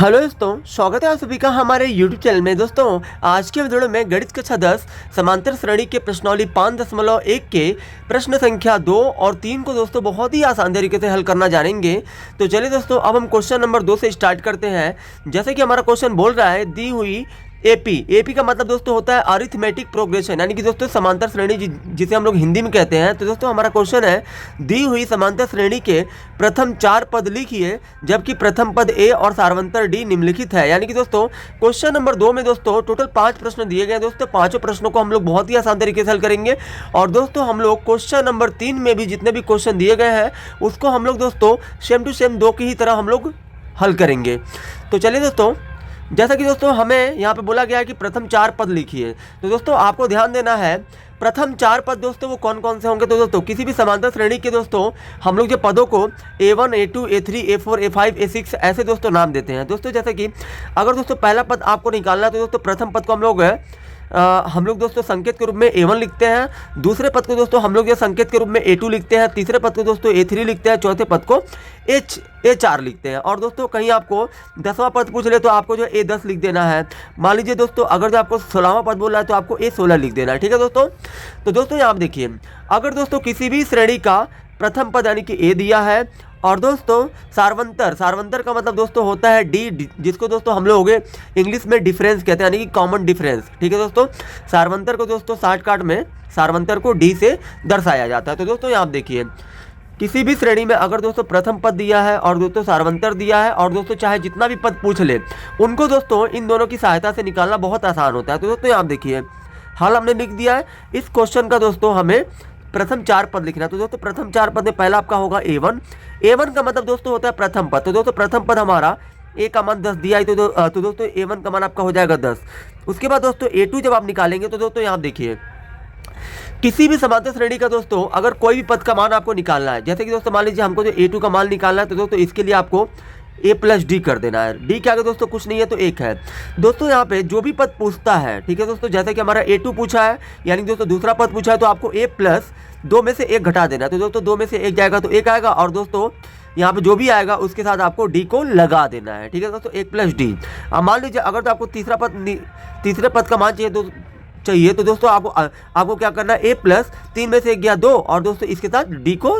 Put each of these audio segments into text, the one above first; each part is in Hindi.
हेलो दोस्तों, स्वागत है आप सभी का हमारे YouTube चैनल में। दोस्तों आज के वीडियो में गणित कक्षा 10 समांतर श्रेणी के प्रश्नावली 5.1 के प्रश्न संख्या 2 और 3 को दोस्तों बहुत ही आसान तरीके से हल करना जानेंगे। तो चलिए दोस्तों, अब हम क्वेश्चन नंबर 2 से स्टार्ट करते हैं। जैसे कि हमारा क्वेश्चन बोल रहा है, दी हुई एपी का मतलब दोस्तों होता है अरिथमेटिक प्रोग्रेशन, यानी कि दोस्तों समांतर श्रेणी जिसे हम लोग हिंदी में कहते हैं। तो दोस्तों हमारा क्वेश्चन है, दी हुई समांतर श्रेणी के प्रथम 4 पद लिखिए जबकि प्रथम पद ए और सारवंतर डी निम्नलिखित है। यानी कि दोस्तों क्वेश्चन नंबर 2 में दोस्तों टोटल 5 प्रश्न दिए गए। दोस्तों पांचों प्रश्नों को हम लोग बहुत ही आसान तरीके से हल करेंगे। और दोस्तों हम लोग क्वेश्चन नंबर 3 में भी जितने भी क्वेश्चन दिए गए हैं उसको हम लोग दोस्तों सेम टू सेम 2 की ही तरह हम लोग हल करेंगे। तो चलिए दोस्तों, जैसा कि दोस्तों हमें यहाँ पे बोला गया है कि प्रथम 4 पद लिखिए। तो दोस्तों आपको ध्यान देना है, प्रथम 4 पद दोस्तों वो कौन कौन से होंगे। तो दोस्तों किसी भी समांतर श्रेणी के दोस्तों हम लोग जो पदों को A1, A2, A3, A4, A5, A6 ऐसे दोस्तों नाम देते हैं। दोस्तों जैसे कि अगर दोस्तों पहला पद आपको निकालना है तो दोस्तों प्रथम पद को हम लोग दोस्तों संकेत के रूप में A1 लिखते हैं। दूसरे पद को दोस्तों हम लोग ये संकेत के रूप में A2 लिखते हैं। तीसरे पद को दोस्तों A3 लिखते हैं। चौथे पद को A4 लिखते हैं। और दोस्तों कहीं आपको 10वां पद पूछ ले तो आपको जो A10 लिख देना है। मान लीजिए दोस्तों अगर जो आपको 16वां पद बोला है तो आपको A16 लिख देना है। ठीक है दोस्तों। तो दोस्तों यहाँ आप देखिए, अगर दोस्तों किसी भी श्रेणी का प्रथम पद यानी कि A दिया है और दोस्तों सारवंतर का मतलब दोस्तों होता है डी, जिसको दोस्तों हम लोग इंग्लिश में डिफरेंस कहते हैं, यानी कि कॉमन डिफरेंस। ठीक है दोस्तों, सारवंतर को दोस्तों शॉर्टकट में सारवंतर को डी से दर्शाया जाता है। तो दोस्तों यहाँ आप देखिए, किसी भी श्रेणी में अगर दोस्तों प्रथम पद दिया है और दोस्तों सारवंतर दिया है और दोस्तों चाहे जितना भी पद पूछ ले उनको दोस्तों इन दोनों की सहायता से निकालना बहुत आसान होता है। तो दोस्तों यहाँ आप देखिए, हाल हमने लिख दिया है। इस क्वेश्चन का दोस्तों हमें प्रथम 4 पद लिखना है। तो दोस्तों प्रथम 4 पद में पहला आपका होगा A1 का मतलब दोस्तों होता है प्रथम पद। तो दोस्तों प्रथम पद हमारा A का मान 10 दिया है तो दोस्तों A1 का मान आपका हो जाएगा 10। उसके बाद दोस्तों A2 जब आप निकालेंगे तो दोस्तों यहाँ देखिए, किसी भी समांतर श्रेणी का दोस्तों अगर कोई भी पद का मान आपको निकालना है, जैसे कि दोस्तों मान लीजिए हमको जो A2 का मान निकालना है तो दोस्तों इसके लिए आपको A प्लस डी कर देना है। डी के आगे दोस्तों कुछ नहीं है तो 1 है। दोस्तों यहाँ पे जो भी पद पूछता है, ठीक है दोस्तों, जैसे कि हमारा A2 पूछा है यानी दोस्तों दूसरा पद पूछा है तो आपको A प्लस 2 में से 1 घटा देना है। तो दोस्तों 2 में से 1 जाएगा तो 1 आएगा और दोस्तों यहाँ पे जो भी आएगा उसके साथ आपको डी को लगा देना है। ठीक है दोस्तों, 1 प्लस डी। अब मान लीजिए अगर तो आपको तीसरे पद का मान चाहिए तो दोस्तों आपको क्या करना है, A प्लस 3 में से 1 गया 2 और दोस्तों इसके साथ डी को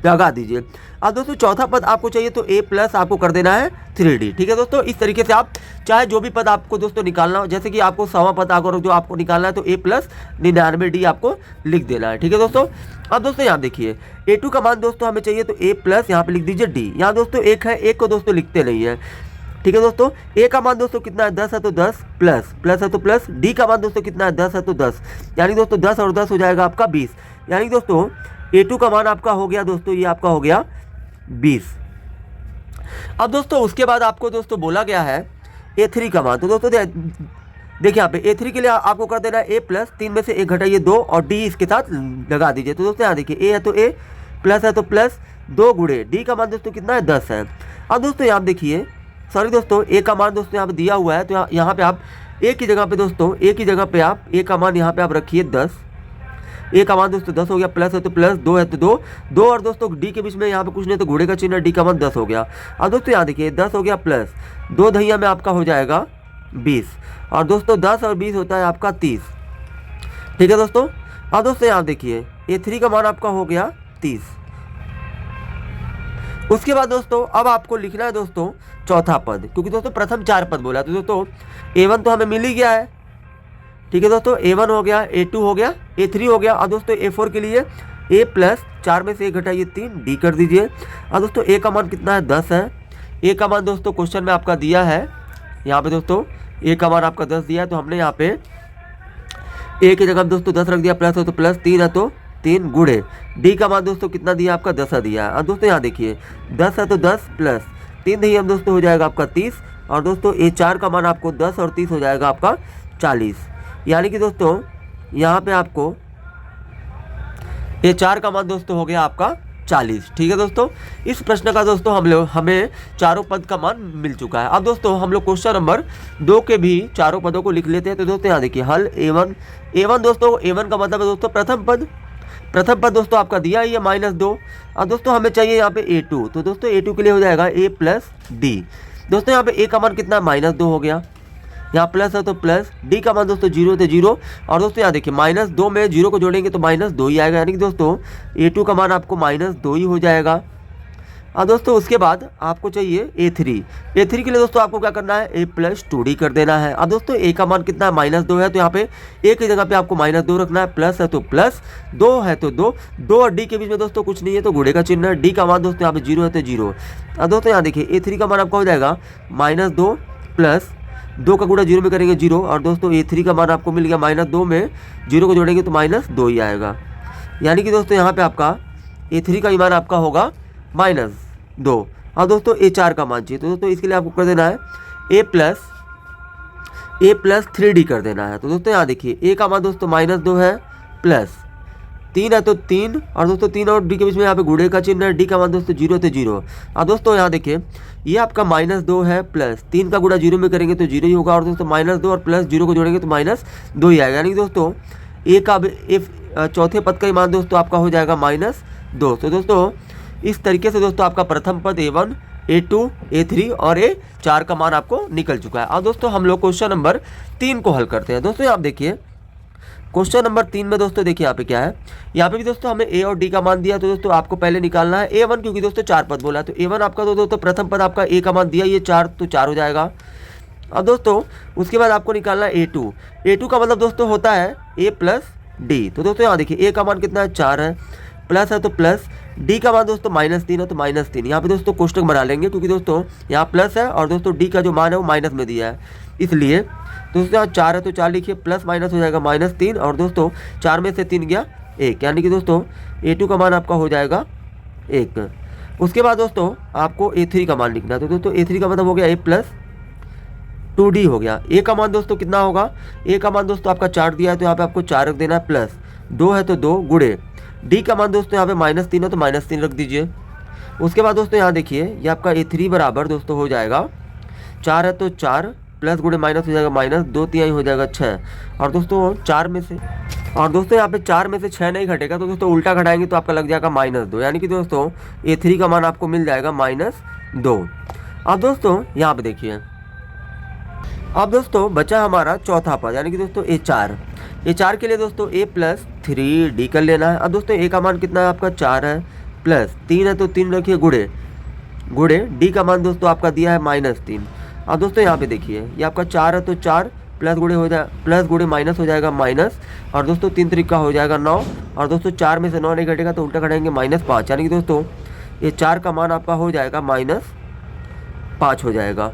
लगा दीजिए। अब दोस्तों चौथा पद आपको चाहिए तो A प्लस आपको कर देना है 3D। ठीक है दोस्तों, इस तरीके से आप चाहे जो भी पद आपको दोस्तों निकालना हो, जैसे कि आपको 100वां पद अगर जो आपको निकालना है तो A प्लस 99D आपको लिख देना है। ठीक है दोस्तों। अब दोस्तों यहाँ देखिए, A2 का मान दोस्तों हमें चाहिए तो A प्लस यहाँ पे लिख दीजिए D। यहाँ दोस्तों 1 है, 1 को दोस्तों लिखते नहीं है। ठीक है दोस्तों, A का मान दोस्तों कितना है, 10 है तो 10 प्लस है तो प्लस। D का मान दोस्तों कितना है, 10 है तो 10, यानी दोस्तों 10 और 10 हो जाएगा आपका 20। यानी दोस्तों A2 का मान आपका हो गया दोस्तों, ये आपका हो गया 20। अब दोस्तों उसके बाद आपको दोस्तों बोला गया है A3 का मान। तो दोस्तों देखिए यहाँ पे A3 के लिए आपको कर देना है A प्लस 3 में से 1 घटाइए 2 और D इसके साथ लगा दीजिए। तो दोस्तों यहाँ देखिए, A है तो A, प्लस है तो प्लस 2 गुणे D का मान दोस्तों कितना है, 10 है। अब दोस्तों यहाँ देखिए, सॉरी दोस्तों A का मान दोस्तों यहाँ पे दिया हुआ है तो यहाँ पे आप A की जगह पे दोस्तों आप A का मान यहाँ पे आप रखिए 10। A का मान दोस्तों 10 हो गया, प्लस है तो प्लस, 2 है तो 2 और दोस्तों D के बीच में यहाँ पे कुछ नहीं तो घोड़े का चिन्ह, D का मान 10 हो गया। अब दोस्तों यहाँ देखिए 10 हो गया प्लस 2 दहिया में आपका हो जाएगा 20 और दोस्तों 10 और 20 होता है आपका 30। ठीक है दोस्तों। अब दोस्तों यहाँ देखिए, A3 का मान आपका हो गया 30। उसके बाद दोस्तों अब आपको लिखना है दोस्तों चौथा पद, क्योंकि दोस्तों प्रथम 4 पद बोला तो दोस्तों A1 तो हमें मिल ही गया है। ठीक है दोस्तों, A1 हो गया, A2 हो गया, A3 हो गया। अब दोस्तों A4 के लिए A प्लस 4 में से 1 घटाइए 3 D कर दीजिए। अब दोस्तों A का मान कितना है, 10 है। A का मान दोस्तों क्वेश्चन में आपका दिया है, यहाँ पे दोस्तों A का मान आपका 10 दिया है तो हमने यहाँ पे A की जगह दोस्तों 10 रख दिया, प्लस है तो प्लस, 3 है तो 3 गुणे D का मान दोस्तों कितना दिया आपका, 10 दिया है। अब दोस्तों यहाँ देखिए 10 है तो 10 प्लस 3 दही हम दोस्तों हो जाएगा आपका 30 और दोस्तों A4 का मान आपको 10 और 30 हो जाएगा आपका 40। यानी कि दोस्तों यहाँ पे आपको A4 का मान दोस्तों हो गया आपका 40। ठीक है दोस्तों, इस प्रश्न का दोस्तों हमें चारों पद का मान मिल चुका है। अब दोस्तों हम लोग क्वेश्चन नंबर 2 के भी चारों पदों को लिख लेते हैं। तो दोस्तों यहाँ देखिए, हल A1 दोस्तों, A1 का मतलब है दोस्तों प्रथम पद दोस्तों आपका दिया ही है -2। अब दोस्तों हमें चाहिए यहाँ पे A2, तो दोस्तों A2 के लिए हो जाएगा A प्लस D। दोस्तों यहाँ पे ए का मान कितना है, -2 हो गया। यहाँ प्लस है तो प्लस, डी का मान दोस्तों 0 तो 0, और दोस्तों यहाँ देखिए -2 में 0 को जोड़ेंगे तो -2 ही आएगा, यानी कि दोस्तों A2 का मान आपको -2 ही हो जाएगा। और दोस्तों उसके बाद आपको चाहिए A3 के लिए दोस्तों आपको क्या करना है, A+2D कर देना है। अब दोस्तों A का मान कितना है, -2 है, तो यहाँ पे A की जगह पे आपको -2 रखना है, प्लस है तो प्लस, 2 है तो 2 और D के बीच में दोस्तों कुछ नहीं है तो गुणे का चिन्ह है। D का मान दोस्तों यहाँ पे 0 है तो 0। अब दोस्तों यहाँ देखिए A3 का मान आपका हो जाएगा -2 प्लस 2 का गुणा 0 में करेंगे 0, और दोस्तों A3 का मान आपको मिल गया -2 में 0 को जोड़ेंगे तो -2 ही आएगा, यानी कि दोस्तों यहाँ पे आपका A3 का मान आपका होगा -2। और दोस्तों A4 का मान चाहिए, तो दोस्तों इसके लिए आपको कर देना है A+3D कर देना है। तो दोस्तों यहाँ देखिए A का मान दोस्तों -2 है, प्लस 3 है तो 3, और दोस्तों 3 और D के बीच में यहाँ पे गुणे का चिन्ह है। D का मान दोस्तों 0 तो 0। और दोस्तों यहाँ देखिए ये आपका -2 है, प्लस 3 का गुणा 0 में करेंगे तो 0 ही होगा, और दोस्तों -2 और प्लस 0 को जोड़ेंगे तो -2 ही आएगा, यानी कि दोस्तों A का चौथे पद का ही मान दोस्तों आपका हो जाएगा -2। तो दोस्तों इस तरीके से दोस्तों आपका प्रथम पद A1, A2, A3 और A4 का मान आपको निकल चुका है। अब दोस्तों हम लोग क्वेश्चन नंबर 3 को हल करते हैं। दोस्तों आप देखिए क्वेश्चन नंबर 3 में दोस्तों देखिए यहाँ पे क्या है, यहाँ पे भी दोस्तों हमें A और D का मान दिया, तो दोस्तों आपको पहले निकालना है A1, क्योंकि दोस्तों 4 पद बोला है, तो A1 आपका तो दोस्तों प्रथम पद आपका A का मान दिया, ये 4 तो 4 हो जाएगा। अब दोस्तों उसके बाद आपको निकालना है A2 का मतलब दोस्तों होता है A+D। तो दोस्तों यहाँ देखिए A का मान कितना है, 4 है, प्लस है तो प्लस, D का मान दोस्तों -3 है तो -3। यहाँ पे दोस्तों कोष्टक बना लेंगे, क्योंकि दोस्तों यहाँ प्लस है और दोस्तों D का जो मान है वो माइनस में दिया है, इसलिए दोस्तों यहाँ 4 है तो 4 लिखिए, प्लस माइनस हो जाएगा -3, और दोस्तों 4 में से 3 गया 1, यानी कि दोस्तों A2 का मान आपका हो जाएगा 1। उसके बाद दोस्तों आपको A3 का मान लिखना है, तो दोस्तों A3 का मतलब हो गया A+2D हो गया। A का मान दोस्तों कितना होगा, A का मान दोस्तों आपका 4 दिया है, तो यहाँ पे आपको 4 रख देना है, प्लस 2 है तो 2 गुणे D का मान दोस्तों यहाँ पे -3 है तो -3 रख दीजिए। उसके बाद दोस्तों यहाँ देखिए ये आपका A3 बराबर दोस्तों हो जाएगा, 4 है तो 4 प्लस गुणे माइनस हो जाएगा -2 तिहाई हो जाएगा 6, और दोस्तों 4 में से यहाँ पे 4 में से 6 नहीं घटेगा, तो दोस्तों उल्टा घटाएंगे तो आपका लग जाएगा -2, यानी कि दोस्तों A3 का मान आपको मिल जाएगा -2। अब दोस्तों यहाँ पे देखिए, अब दोस्तों बचा हमारा चौथा पद, यानी कि दोस्तों A4 के लिए दोस्तों A+3D कर लेना है। अब दोस्तों A का मान कितना है आपका, 4 है, प्लस 3 है तो 3 रखिए गुणे D का मान दोस्तों आपका दिया है -3। अब दोस्तों यहाँ पे देखिए ये आपका 4 है तो 4 प्लस गुणे माइनस हो जाएगा माइनस, और दोस्तों 3 त्रिका हो जाएगा 9, और दोस्तों 4 में से 9 नहीं घटेगा तो उल्टा घटाएंगे -5, यानी कि दोस्तों A4 का मान आपका हो जाएगा -5 हो जाएगा,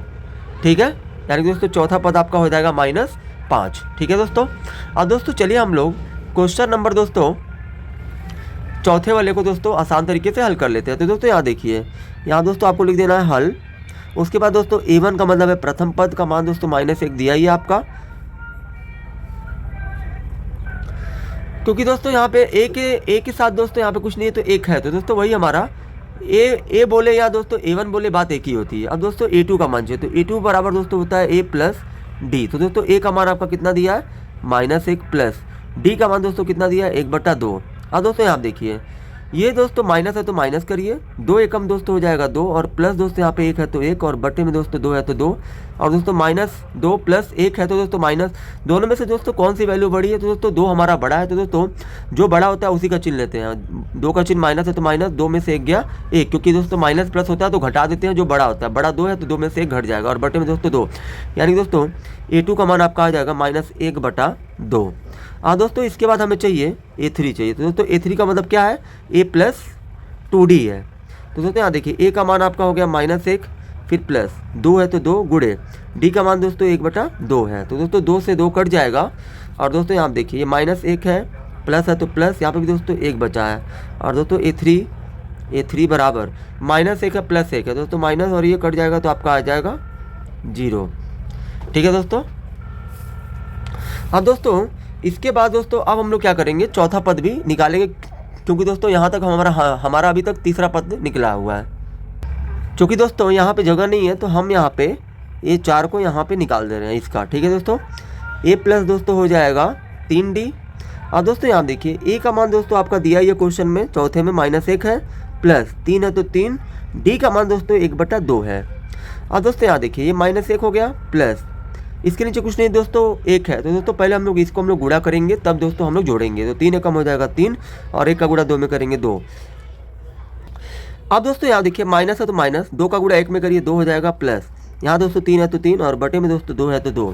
ठीक है, यानी कि दोस्तों चौथा पद आपका हो जाएगा -5, ठीक है दोस्तों। अब दोस्तों चलिए हम लोग क्वेश्चन नंबर दोस्तों चौथे वाले को दोस्तों आसान तरीके से हल कर लेते हैं। तो दोस्तों यहाँ देखिए, यहाँ दोस्तों आपको लिख देना है हल। उसके बाद दोस्तों A1 का मतलब है प्रथम पद का मान दोस्तों -1 दिया ही है आपका, क्योंकि दोस्तों यहाँ पे A के साथ दोस्तों यहाँ पे कुछ नहीं है तो 1 है, तो दोस्तों वही हमारा A बोले या दोस्तों A1 बोले बात एक ही होती है। अब दोस्तों A2 का मान चाहिए, तो A2 बराबर दोस्तों होता है A+D। तो दोस्तों A का मान आपका कितना दिया है, -1, प्लस D का मान दोस्तों कितना दिया है, 1/2। अब दोस्तों यहाँ देखिए ये दोस्तों माइनस है तो माइनस करिए, 2 एकम दोस्तों हो जाएगा 2, और प्लस दोस्तों यहाँ पे 1 है तो 1, और बट्टे में दोस्तों 2 है तो 2, और दोस्तों -2 प्लस 1 है तो दोस्तों माइनस, दोनों में से दोस्तों कौन सी वैल्यू बड़ी है, तो दोस्तों 2 हमारा बड़ा है, तो दोस्तों जो बड़ा होता है उसी का चिन्ह लेते हैं। 2 का चिन्ह माइनस है तो माइनस, 2 में से 1 गया 1, क्योंकि दोस्तों माइनस प्लस होता है तो घटा देते हैं जो बड़ा होता है, बड़ा 2 है तो 2 में से 1 घट जाएगा, और बट्टे में दोस्तों 2, यानी दोस्तों A2 का मान आपका आ जाएगा -1/2। दोस्तों इसके बाद हमें चाहिए A3 चाहिए, तो दोस्तों A3 का मतलब क्या है, A+2D है। तो दोस्तों यहाँ देखिए A का मान आपका हो गया -1, फिर प्लस 2 है तो 2 गुणे D का मान दोस्तों 1/2 है, तो दोस्तों 2 से 2 कट जाएगा, और दोस्तों यहाँ देखिए ये -1 है, प्लस है तो प्लस, यहाँ पे भी दोस्तों 1 बचा है, और दोस्तों A3 बराबर -1 है प्लस 1 है, दोस्तों माइनस और ये कट जाएगा तो आपका आ जाएगा 0, ठीक है दोस्तों। अब दोस्तों इसके बाद दोस्तों अब हम लोग क्या करेंगे, चौथा पद भी निकालेंगे, क्योंकि दोस्तों यहाँ तक हमारा अभी तक तीसरा पद निकला हुआ है। क्योंकि दोस्तों यहाँ पे जगह नहीं है तो हम यहाँ पे A4 को यहाँ पे निकाल दे रहे हैं इसका, ठीक है दोस्तों। A+ दोस्तों हो जाएगा 3D। अब दोस्तों यहाँ देखिए A का मान दोस्तों आपका दिया ये क्वेश्चन में, चौथे में -1 है, प्लस 3 है तो 3, D का मान दोस्तों 1/2 है। अब दोस्तों यहाँ देखिए ये -1 हो गया प्लस इसके नीचे कुछ नहीं दोस्तों 1 है, तो दोस्तों पहले हम लोग इसको गुणा करेंगे तब दोस्तों हम लोग जोड़ेंगे। तो 3 एकम हो जाएगा 3 और 1 का गुणा 2 में करेंगे 2। अब दोस्तों यहाँ देखिए माइनस है तो माइनस, 2 का गुणा 1 में करिए 2 हो जाएगा प्लस, यहाँ दोस्तों 3 है तो 3 और बटे में दोस्तों 2 है तो 2।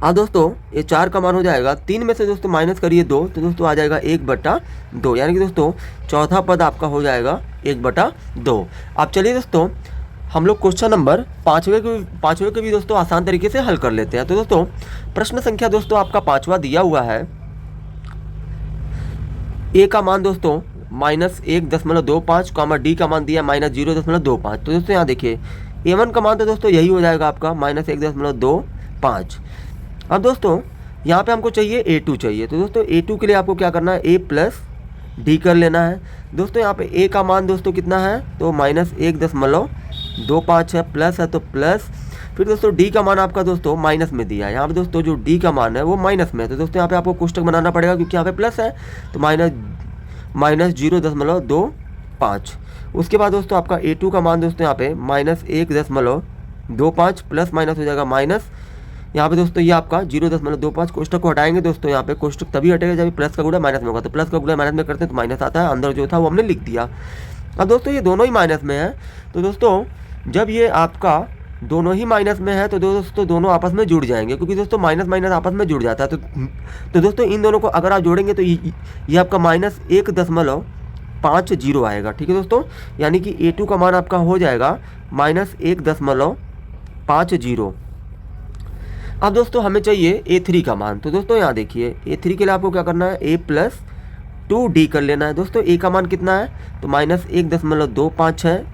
अब दोस्तों ये 4 का मान हो जाएगा 3 में से दोस्तों माइनस करिए 2 तो दोस्तों आ जाएगा 1/2, यानी कि दोस्तों चौथा पद आपका हो जाएगा 1/2। अब चलिए दोस्तों हम लोग क्वेश्चन नंबर पाँचवें के भी दोस्तों आसान तरीके से हल कर लेते हैं। तो दोस्तों प्रश्न संख्या दोस्तों आपका 5वां दिया हुआ है। ए का मान दोस्तों -1.25, डी का मान दिया -0.25। तो दोस्तों यहाँ देखिए A1 का मान तो दोस्तों यही हो जाएगा आपका -1.25। अब दोस्तों यहाँ पे हमको चाहिए A2 चाहिए, तो दोस्तों A2 के लिए आपको क्या करना है, A प्लस डी कर लेना है। दोस्तों यहाँ पे A का मान दोस्तों कितना है, तो -1.25 है, प्लस है तो प्लस, फिर दोस्तों डी का मान आपका दोस्तों माइनस में दिया है। यहाँ पे दोस्तों जो डी का मान है वो माइनस में है, तो दोस्तों यहाँ पे आपको कोष्टक बनाना पड़ेगा क्योंकि यहाँ पे प्लस है, तो -0.25। उसके बाद दोस्तों आपका A2 का मान दोस्तों यहाँ पे -1.25 प्लस माइनस हो जाएगा माइनस, यहाँ पे दोस्तों ये आपका 0.25। कोष्टक को हटाएंगे दोस्तों, यहाँ पे कोष्टक तभी हटेगा जब प्लस का गुणा माइनस में होगा, तो प्लस का गुणा माइनस में करते हैं तो माइनस आता है, अंदर जो था वो हमने लिख दिया। अब दोस्तों ये दोनों ही माइनस में है, तो दोस्तों जब ये आपका दोनों ही माइनस में है तो दोस्तों दोनों आपस में जुड़ जाएंगे, क्योंकि दोस्तों माइनस माइनस आपस में जुड़ जाता है। तो दोस्तों इन दोनों को अगर आप जोड़ेंगे तो ये आपका -1.50 आएगा। ठीक है दोस्तों, यानी कि A2 का मान आपका हो जाएगा -1.50। अब दोस्तों हमें चाहिए A3 का मान, तो दोस्तों यहाँ देखिए A3 के लिए आपको क्या करना है, A प्लस 2D कर लेना है। दोस्तों A का मान कितना है, तो -1.25 है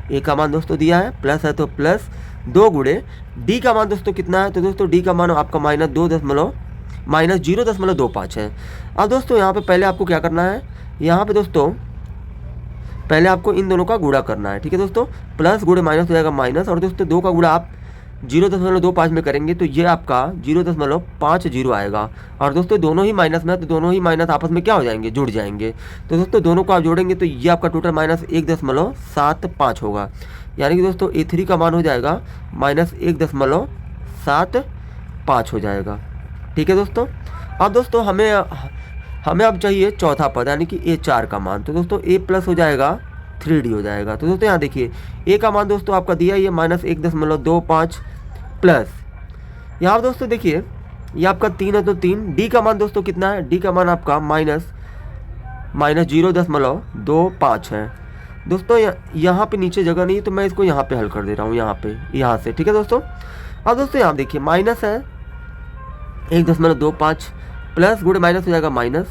A का मान दोस्तों दिया है, प्लस है तो प्लस 2 गुणे D का मान दोस्तों कितना है, तो दोस्तों D का मान आपका -0.25 है। अब दोस्तों यहाँ पे पहले आपको क्या करना है, यहाँ पे दोस्तों पहले आपको इन दोनों का गुणा करना है। ठीक है दोस्तों, प्लस गुणे माइनस हो जाएगा माइनस, और दोस्तों 2 का गुणा आप 0.25 में करेंगे तो ये आपका 0.50 आएगा। और दोस्तों दोनों ही माइनस में है, तो दोनों ही माइनस आपस में क्या हो जाएंगे, जुड़ जाएंगे। तो दोस्तों दोनों को आप जोड़ेंगे तो ये आपका टोटल -1.75 होगा, यानी कि दोस्तों A3 का मान हो जाएगा -1.75 हो जाएगा। ठीक है दोस्तों, अब दोस्तों हमें अब चाहिए चौथा पद, यानी कि A4 का मान, तो दोस्तों A प्लस हो जाएगा 3D हो जाएगा। तो दोस्तों यहाँ देखिए A का मान दोस्तों आपका दिया ये -1.25 प्लस, यहाँ दोस्तों देखिए ये आपका 3 है तो 3, D का मान दोस्तों कितना है, D का मान आपका -0.25 है। दोस्तों यहाँ पे नीचे जगह नहीं है तो मैं इसको यहाँ पे हल कर दे रहा हूँ, यहाँ से। ठीक है दोस्तों, अब दोस्तों यहाँ देखिए माइनस है 1.25 प्लस गुणे माइनस हो जाएगा माइनस,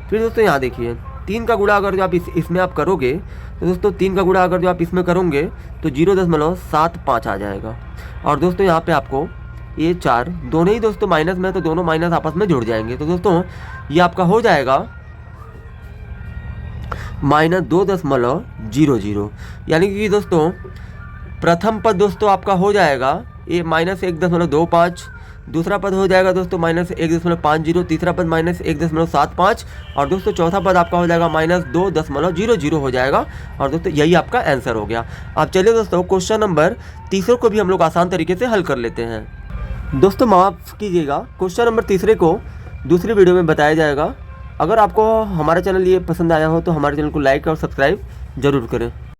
फिर दोस्तों यहाँ देखिए 3 का गुणा अगर जो आप इसमें आप करोगे तो दोस्तों 3 का गुणा अगर जो आप इसमें करोगे तो 0.75 आ जाएगा। और दोस्तों यहाँ पे आपको ये 4 दोनों ही दोस्तों माइनस में है, तो दोनों माइनस आपस में जुड़ जाएंगे। तो दोस्तों ये आपका हो जाएगा -2.00, यानी कि दोस्तों प्रथम पद दोस्तों आपका हो जाएगा ये -1.25, दूसरा पद हो जाएगा दोस्तों -1.50, तीसरा पद -1.75, और दोस्तों चौथा पद आपका हो जाएगा -2.00 हो जाएगा। और दोस्तों यही आपका आंसर हो गया। अब चलिए दोस्तों क्वेश्चन नंबर तीसरे को भी हम लोग आसान तरीके से हल कर लेते हैं। दोस्तों माफ़ कीजिएगा, क्वेश्चन नंबर तीसरे को दूसरी वीडियो में बताया जाएगा। अगर आपको हमारा चैनल ये पसंद आया हो तो हमारे चैनल को लाइक और सब्सक्राइब जरूर करें।